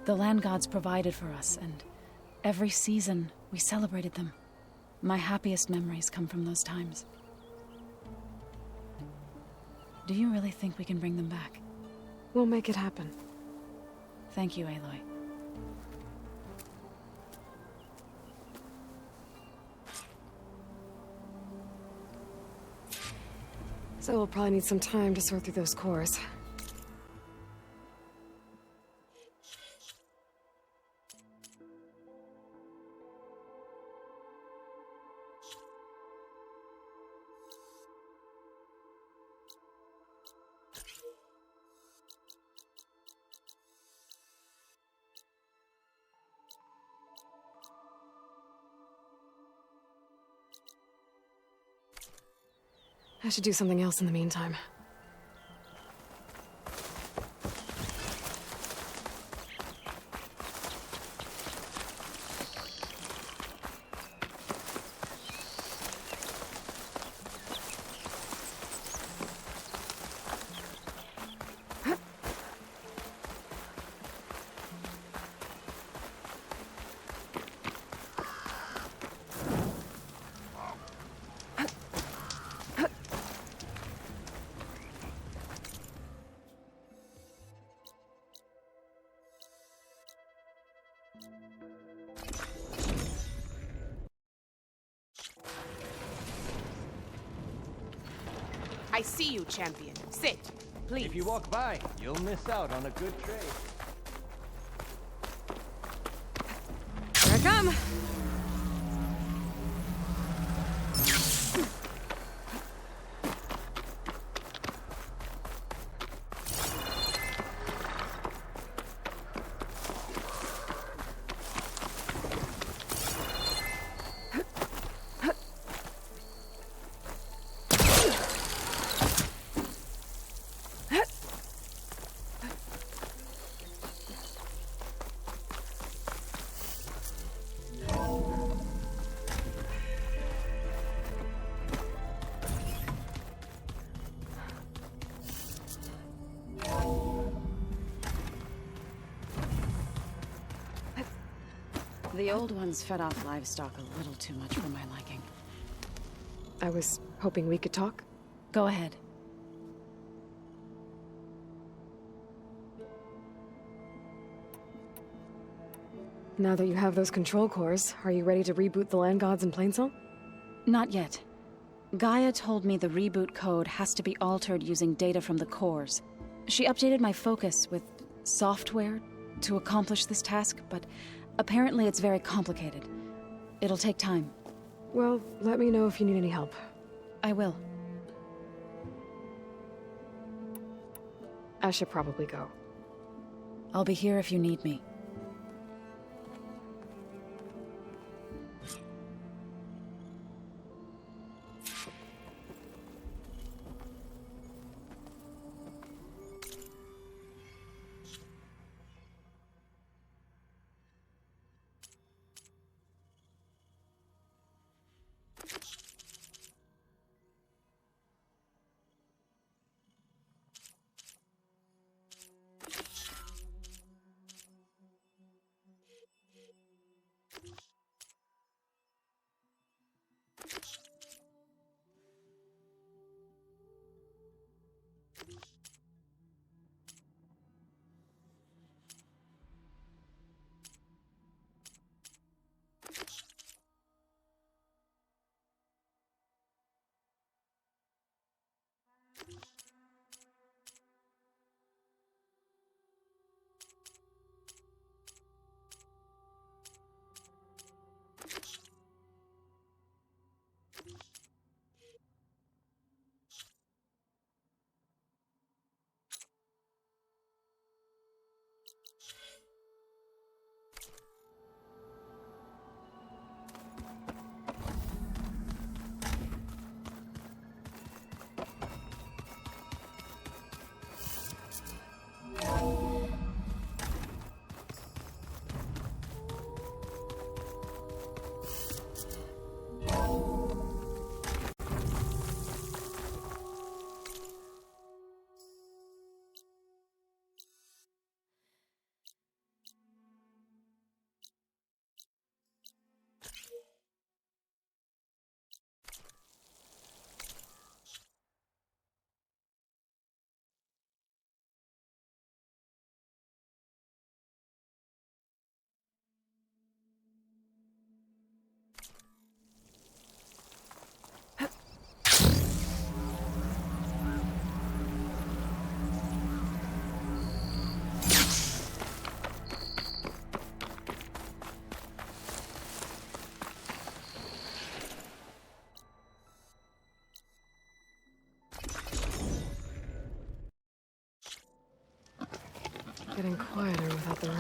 The land gods provided for us, and every season we celebrated them. My happiest memories come from those times. Do you really think we can bring them back? We'll make it happen. Thank you, Aloy. So we'll probably need some time to sort through those cores. I should do something else in the meantime. I see you, champion. Sit, please. If you walk by, you'll miss out on a good trade. Here I come! The old ones fed off livestock a little too much for my liking. I was hoping we could talk. Go ahead. Now that you have those control cores, are you ready to reboot the land gods in Plainsong? Not yet. Gaia told me the reboot code has to be altered using data from the cores. She updated my focus with software to accomplish this task, but apparently it's very complicated. It'll take time. Well, let me know if you need any help. I will. I should probably go. I'll be here if you need me. getting quieter without the rain.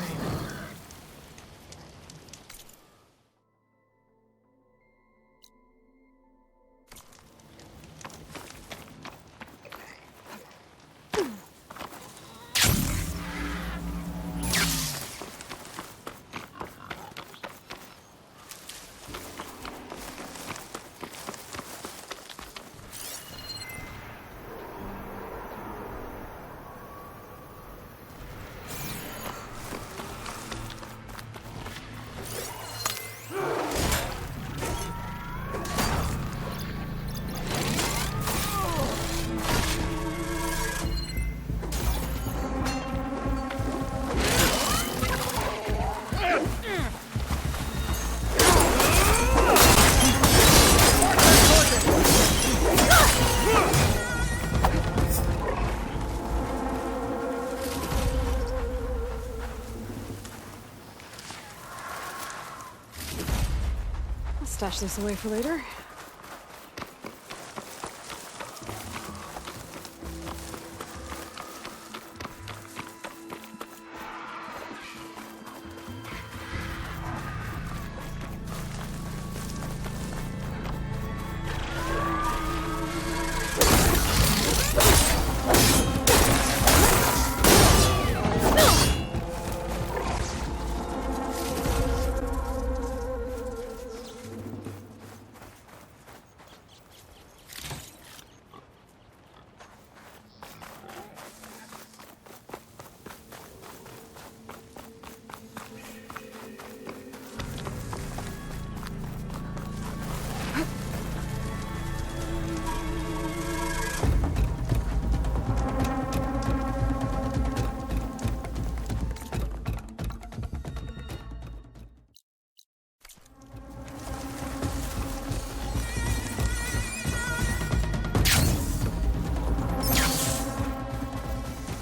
Stash this away for later.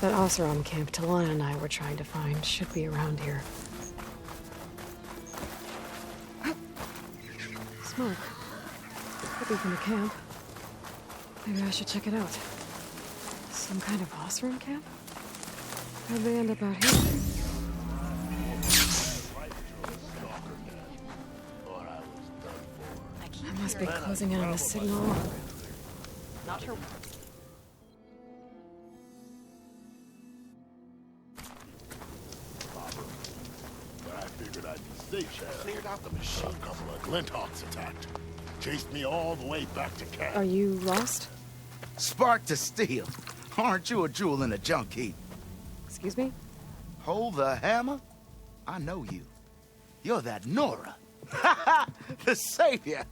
That Oseram camp Talon and I were trying to find should be around here. Smoke. Could be from the camp. Maybe I should check it out. Some kind of Oseram camp? How'd they end up out here? I must be closing in on the signal. Not sure. Cleared out the machine. A couple of Glinthawks attacked. Chased me all the way back to camp. Are you lost? Spark to steel. Aren't you a jewel in a junk heap? Excuse me? Hold the hammer? I know you. You're that Nora. The savior.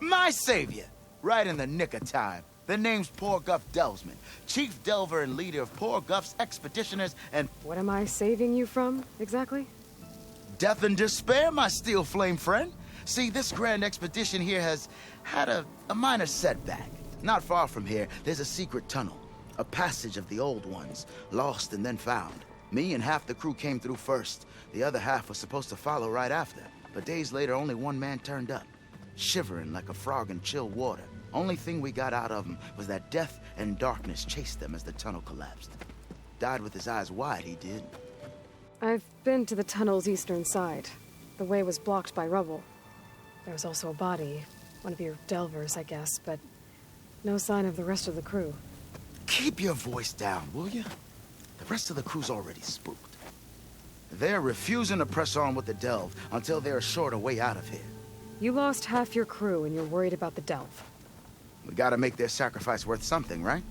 My savior. Right in the nick of time. The name's Poor Guff Delvesman, chief delver and leader of Poor Guff's expeditioners and... What am I saving you from, exactly? Death and despair, my steel flame friend. See, this grand expedition here has had a minor setback. Not far from here, there's a secret tunnel. A passage of the old ones, lost and then found. Me and half the crew came through first. The other half was supposed to follow right after. But days later, only one man turned up, shivering like a frog in chill water. Only thing we got out of him was that death and darkness chased them as the tunnel collapsed. Died with his eyes wide, he did. I've been to the tunnel's eastern side. The way was blocked by rubble. There was also a body, one of your delvers, I guess, but no sign of the rest of the crew. Keep your voice down, will you? The rest of the crew's already spooked. They're refusing to press on with the delve until they're assured a way out of here. You lost half your crew and you're worried about the delve. We gotta make their sacrifice worth something, right?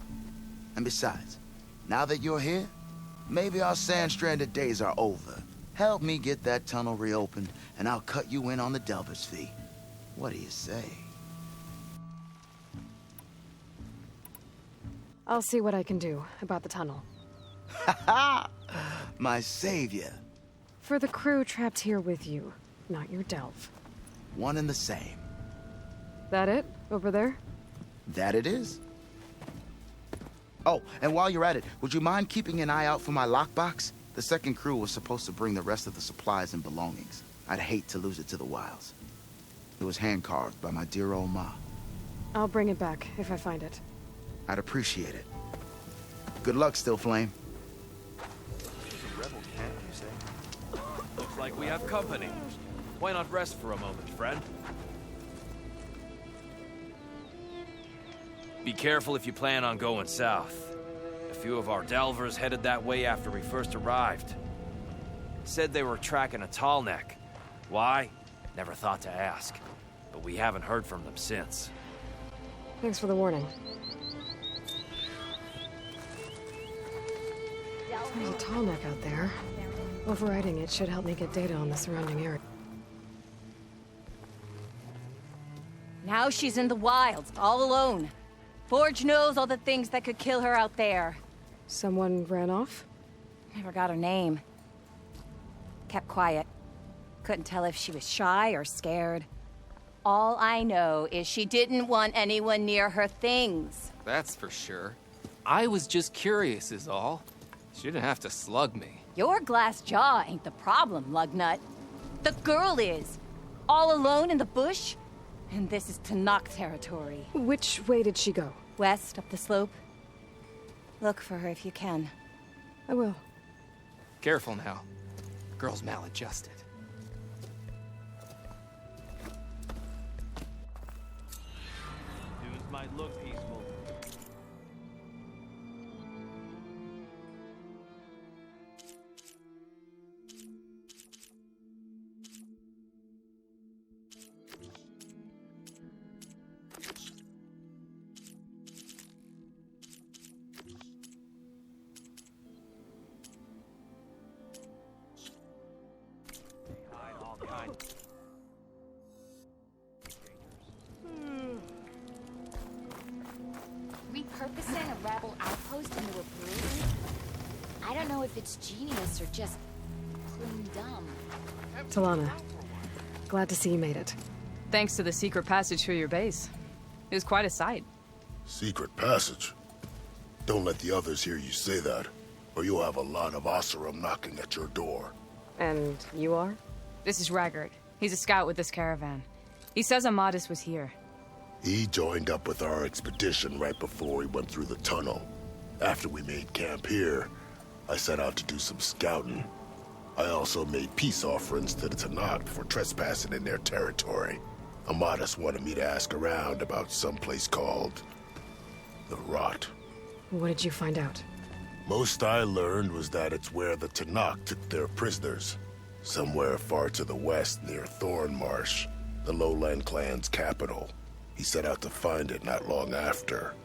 And besides, now that you're here, maybe our sand-stranded days are over. Help me get that tunnel reopened, and I'll cut you in on the delver's fee. What do you say? I'll see what I can do about the tunnel. Ha ha! My savior. For the crew trapped here with you, not your delve. One and the same. That it? Over there? That it is. Oh, and while you're at it, would you mind keeping an eye out for my lockbox? The second crew was supposed to bring the rest of the supplies and belongings. I'd hate to lose it to the wilds. It was hand-carved by my dear old ma. I'll bring it back if I find it. I'd appreciate it. Good luck, Still Flame. This is a rebel camp. like we have company. Why not rest for a moment, friend? Be careful if you plan on going south. A few of our delvers headed that way after we first arrived. Said they were tracking a tall neck. Why? Never thought to ask. But we haven't heard from them since. Thanks for the warning. There's a tall neck out there. Overriding it should help me get data on the surrounding area. Now she's in the wilds, all alone. Forge knows all the things that could kill her out there. Someone ran off? Never got her name. Kept quiet. Couldn't tell if she was shy or scared. All I know is she didn't want anyone near her things. That's for sure. I was just curious is all. She didn't have to slug me. Your glass jaw ain't the problem, lugnut. The girl is. All alone in the bush. And this is Tanakh territory. Which way did she go? West, up the slope. Look for her if you can. I will. Careful now. Girl's maladjusted. Dunes might look peaceful. Repurposing a rebel outpost into a brewery? I don't know if it's genius or just plain dumb. Talana, glad to see you made it. Thanks to the secret passage through your base. It was quite a sight. Secret passage? Don't let the others hear you say that, or you'll have a lot of Oseram knocking at your door. And you are? This is Raggart. He's a scout with this caravan. He says Amadis was here. He joined up with our expedition right before we went through the tunnel. After we made camp here, I set out to do some scouting. I also made peace offerings to the Tanakh for trespassing in their territory. Amadis wanted me to ask around about some place called the Rot. What did you find out? Most I learned was that it's where the Tanakh took their prisoners. Somewhere far to the west near Thornmarsh, the Lowland clan's capital. He set out to find it not long after.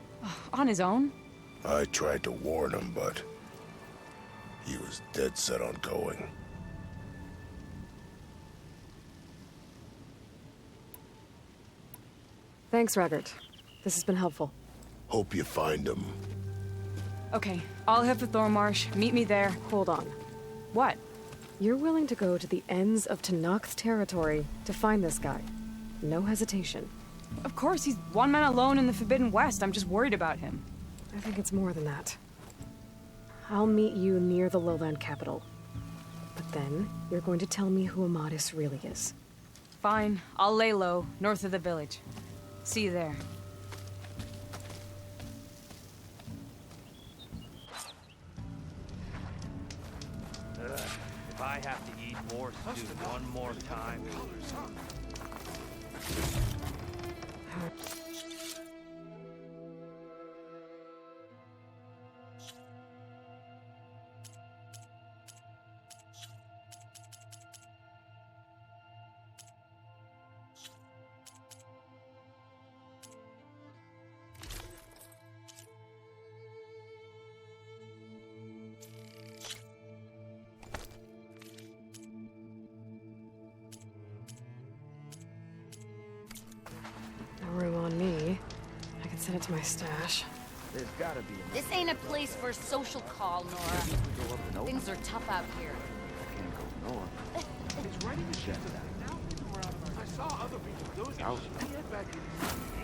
On his own? I tried to warn him, but he was dead set on going. Thanks, Raggart. This has been helpful. Hope you find him. Okay, I'll head for Thornmarsh. Meet me there. Hold on. What? You're willing to go to the ends of Tanakh's territory to find this guy. No hesitation. Of course, he's one man alone in the Forbidden West. I'm just worried about him. I think it's more than that. I'll meet you near the lowland capital. But then, you're going to tell me who Amadis really is. Fine. I'll lay low, north of the village. See you there. If I have to eat more stew one more time... No room on me. I can send it to my stash. There's gotta be This ain't a place for a social call, Nora. Things are tough out here. Can't go north. It's right in the shadow. I saw other people doing it. Get back in.